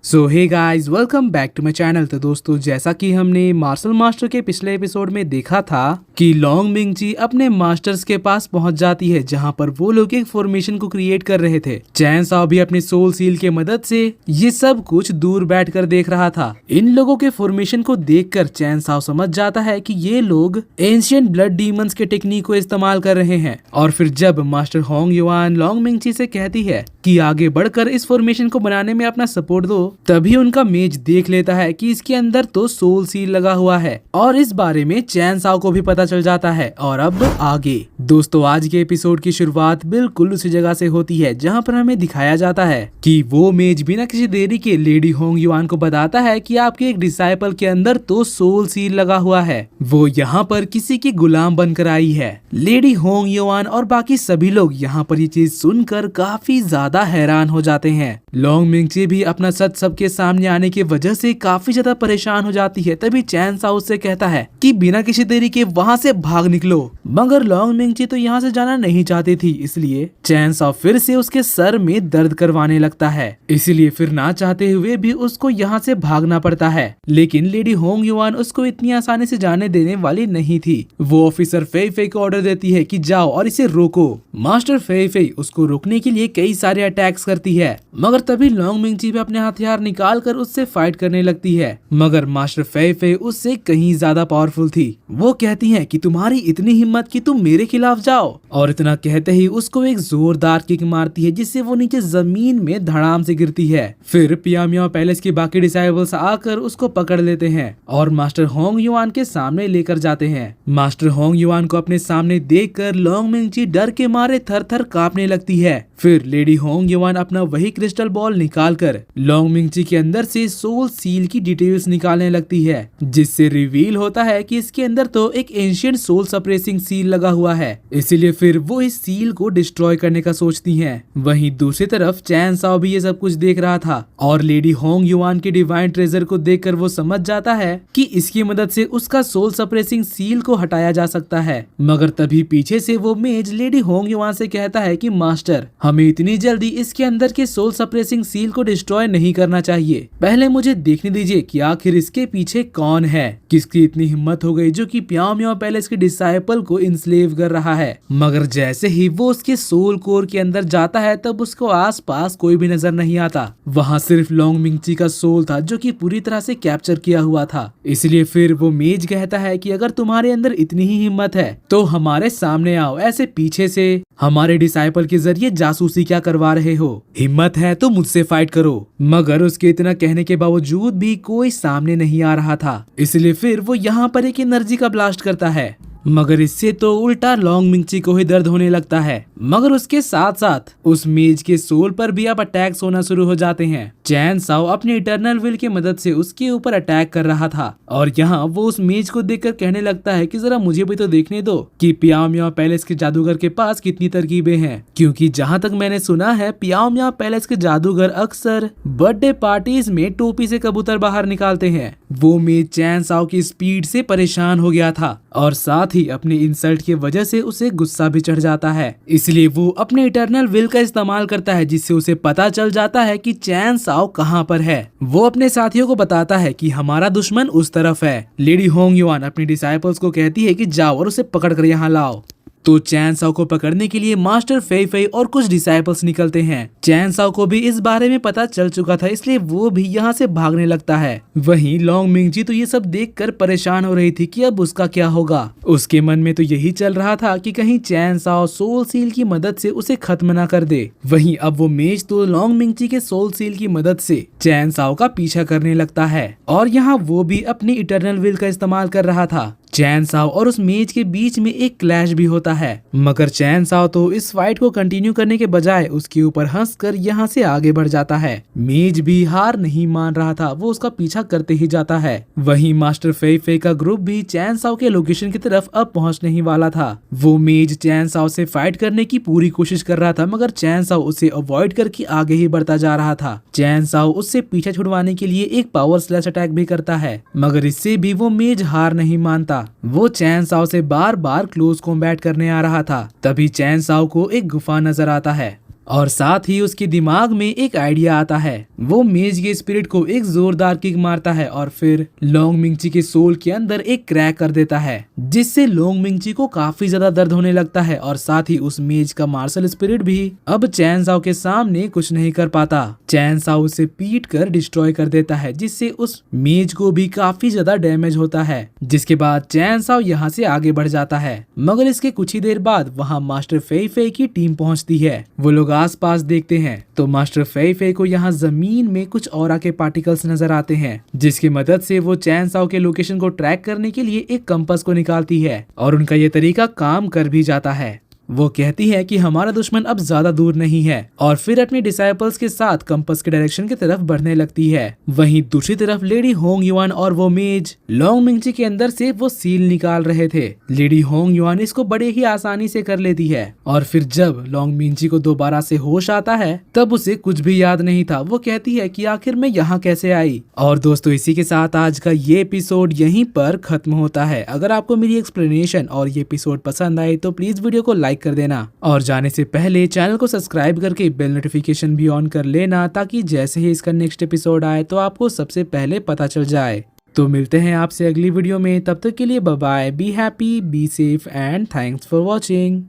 So hey guys, welcome back to my channel. तो दोस्तों, जैसा कि हमने मार्शल मास्टर के पिछले एपिसोड में देखा था कि लॉन्ग मिंगजी अपने मास्टर्स के पास पहुंच जाती है, जहां पर वो लोग एक फॉर्मेशन को क्रिएट कर रहे थे। चैन साओ भी अपने सोल सील के मदद से ये सब कुछ दूर बैठकर देख रहा था। इन लोगों के फॉर्मेशन को देखकर चैन साओ समझ जाता है कि ये लोग एंशिएंट ब्लड डीमंस के टेक्निक को इस्तेमाल कर रहे हैं। और फिर जब मास्टर होंग युआन लॉन्ग मिंगजी से कहती है कि आगे बढ़कर इस फॉर्मेशन को बनाने में अपना सपोर्ट दो, तभी उनका मेज देख लेता है कि इसके अंदर तो सोल सील लगा हुआ है। और इस बारे में चैन साओ को भी पता चल जाता है। और अब आगे दोस्तों, आज के एपिसोड की शुरुआत बिल्कुल उसी जगह से होती है जहां पर हमें दिखाया जाता है कि वो मेज बिना किसी देरी के लेडी होंग युआन को बताता है कि आपके एक डिसाइपल के अंदर तो सोल सील लगा हुआ है, वो यहाँ पर किसी की गुलाम बनकर आई है। लेडी होंग युआन और बाकी सभी लोग यहाँ पर ये चीज सुनकर काफी ज्यादा हैरान हो जाते हैं। लॉन्ग मिंगजी भी अपना सच सबके सामने आने की वजह से काफी ज्यादा परेशान हो जाती है। तभी चैन साओ से कहता है कि बिना किसी देरी के वहाँ से भाग निकलो, मगर लॉन्ग मिंगजी तो यहाँ से जाना नहीं चाहती थी, इसलिए चैन साओ फिर से उसके सर में दर्द करवाने लगता है। इसीलिए फिर ना चाहते हुए भी उसको यहाँ से भागना पड़ता है। लेकिन लेडी होंग युआन उसको इतनी आसानी से जाने देने वाली नहीं थी। वो ऑफिसर फेई फेई को ऑर्डर देती है कि जाओ और इसे रोको। मास्टर फेई फेई उसको रोकने के लिए कई सारे अटैक्स करती है, मगर तभी लॉन्ग मिंगजी भी अपने हथियार निकाल कर उससे फाइट करने लगती है। मगर मास्टर फेई फेई उससे कहीं ज्यादा पावरफुल थी। वो कहती है कि तुम्हारी इतनी हिम्मत कि तुम मेरे खिलाफ जाओ, और इतना कहते ही उसको एक जोरदार किक मारती है, जिससे वो नीचे जमीन में धड़ाम से गिरती है। फिर पिया मियाओ पैलेस के बाकी डिसाइबल्स आकर उसको पकड़ लेते हैं और मास्टर होंग युआन के सामने लेकर जाते हैं। मास्टर होंग युआन को अपने सामने देखकर लॉन्ग मिंगजी डर के मारे थर थर कांपने लगती है। फिर लेडी होंग युआन अपना वही क्रिस्टल बॉल निकालकर लॉन्ग मिंगजी के अंदर से सोल सील की डिटेल्स निकालने लगती है, जिससे रिवील होता है कि इसके अंदर तो एक एंशिएंट सोल सप्रेसिंग सील लगा हुआ है। इसीलिए फिर वो इस सील को डिस्ट्रॉय करने का सोचती हैं। वहीं दूसरी तरफ चैन साओ भी ये सब कुछ देख रहा था और लेडी होंग युआन के डिवाइन ट्रेजर को देखकर वो समझ जाता है कि इसकी मदद से उसका सोल सप्रेसिंग सील को हटाया जा सकता है। मगर तभी पीछे से वो मेज लेडी होंग युआन से कहता है कि मास्टर, हमें इतनी जल्दी इसके अंदर के सोल सप्रेसिंग सील को डिस्ट्रॉय नहीं करना चाहिए। पहले मुझे देखने दीजिए कि आखिर इसके पीछे कौन है, किसकी इतनी हिम्मत हो गई जो कि प्याओ मियाओ पैलेस के डिसाइपल को इंस्लेव कर रहा है। मगर जैसे ही वो उसके सोल कोर के अंदर जाता है, तब उसको आसपास कोई भी नजर नहीं आता। वहाँ सिर्फ लॉन्ग मिंगजी का सोल था जो कि पूरी तरह से कैप्चर किया हुआ था। इसलिए फिर वो मेज कहता है कि अगर तुम्हारे अंदर इतनी ही हिम्मत है तो हमारे सामने आओ, ऐसे पीछे से हमारे डिसाइपल के जरिए जासूसी क्या करवा रहे हो? हिम्मत है तो मुझसे फाइट करो। मगर उसके इतना कहने के बावजूद भी कोई सामने नहीं आ रहा था। इसलिए फिर वो यहाँ पर एक एनर्जी का ब्लास्ट करता है, मगर इससे तो उल्टा लॉन्ग मिंगजी को ही दर्द होने लगता है। मगर उसके साथ साथ उस मेज के सोल पर भी अब अटैक्स होना शुरू हो जाते हैं। चैन साओ अपने इटर्नल विल की मदद से उसके ऊपर अटैक कर रहा था और यहाँ वो उस मेज को देखकर कहने लगता है कि जरा मुझे भी तो देखने दो कि पियाओ मियाओ पैलेस के जादूगर के पास कितनी तरकीबें हैं। क्योंकि जहाँ तक मैंने सुना है, पियाओ मियाओ पैलेस के जादूगर अक्सर बर्थडे पार्टीज में टोपी से कबूतर बाहर निकालते हैं। वो मेज चैन साओ की स्पीड से परेशान हो गया था और साथ ही अपनी इंसल्ट की वजह से उसे गुस्सा भी चढ़ जाता है। इसलिए वो अपने इटर्नल विल का इस्तेमाल करता है, जिससे उसे पता चल जाता है कि चैन साओ कहाँ पर है। वो अपने साथियों को बताता है कि हमारा दुश्मन उस तरफ है। लेडी होंग युआन अपनी डिसाइपल्स को कहती है कि जाओ और उसे पकड़ कर यहाँ लाओ। तो चैन साओ को पकड़ने के लिए मास्टर फेई फेई और कुछ डिसाइपल्स निकलते हैं। चैन साओ को भी इस बारे में पता चल चुका था, इसलिए वो भी यहाँ से भागने लगता है। वहीं लॉन्ग मिंगजी तो ये सब देखकर परेशान हो रही थी कि अब उसका क्या होगा। उसके मन में तो यही चल रहा था कि कहीं चैन साओ सोल सील की मदद से उसे खत्म ना कर दे। वहीं अब वो मेज तो लॉन्ग मिंगजी के सोल सील की मदद से चैन साओ का पीछा करने लगता है और यहाँ वो भी अपनी इटर्नल विल का इस्तेमाल कर रहा था। चैन साओ और उस मेज के बीच में एक क्लैश भी होता है, मगर चैन साओ तो इस फाइट को कंटिन्यू करने के बजाय उसके ऊपर हंसकर यहाँ से आगे बढ़ जाता है। मेज भी हार नहीं मान रहा था, वो उसका पीछा करते ही जाता है। वहीं मास्टर फेई फेई का ग्रुप भी चैन साओ के लोकेशन की तरफ अब पहुँचने ही वाला था। वो मेज चैन साओ से फाइट करने की पूरी कोशिश कर रहा था, मगर चैन साओ उसे अवॉइड करके आगे ही बढ़ता जा रहा था। चैन साओ उससे पीछा छुड़वाने के लिए एक पावर स्लैश अटैक भी करता है, मगर इससे भी वो मेज हार नहीं मानता। वो चैन साओ से बार बार क्लोज कॉम्बैट करने आ रहा था। तभी चैन साओ को एक गुफा नजर आता है और साथ ही उसके दिमाग में एक आइडिया आता है। वो मेज के स्पिरिट को एक जोरदार किक मारता है और फिर लोंग मिंगची के सोल के अंदर एक क्रैक कर देता है, जिससे लोंग मिंगची को काफी ज्यादा दर्द होने लगता है और साथ ही उस मेज का मार्शल स्पिरिट भी अब चैन साओ के सामने कुछ नहीं कर पाता। चैन साओ उसे पीट कर डिस्ट्रॉय कर देता है, जिससे उस मेज को भी काफी ज्यादा डैमेज होता है। जिसके बाद चैन साओ यहाँ से आगे बढ़ जाता है, मगर इसके कुछ ही देर बाद वहाँ मास्टर फेई फेई की टीम पहुँचती है। वो लोग आस पास देखते हैं तो मास्टर फेई फेई को यहाँ जमीन में कुछ ऑरा के पार्टिकल्स नजर आते हैं, जिसकी मदद से वो चैन साओ के लोकेशन को ट्रैक करने के लिए एक कंपास को निकालती है और उनका ये तरीका काम कर भी जाता है। वो कहती है कि हमारा दुश्मन अब ज्यादा दूर नहीं है और फिर अपने डिसाइपल्स के साथ कंपास के डायरेक्शन की तरफ बढ़ने लगती है। वहीं दूसरी तरफ लेडी होंग युआन और वो मेज लोंग मिंगची के अंदर से वो सील निकाल रहे थे। लेडी होंग युआन इसको बड़े ही आसानी से कर लेती है और फिर जब लोंग मिंगची को दोबारा से होश आता है तब उसे कुछ भी याद नहीं था। वो कहती है कि आखिर मैं यहाँ कैसे आई। और दोस्तों इसी के साथ आज का ये एपिसोड यहीं पर खत्म होता है। अगर आपको मेरी एक्सप्लेनेशन और ये एपिसोड पसंद आए तो प्लीज वीडियो को लाइक कर देना और जाने से पहले चैनल को सब्सक्राइब करके बेल नोटिफिकेशन भी ऑन कर लेना, ताकि जैसे ही इसका नेक्स्ट एपिसोड आए तो आपको सबसे पहले पता चल जाए। तो मिलते हैं आपसे अगली वीडियो में, तब तक के लिए bye bye, be happy, be safe and thanks for watching.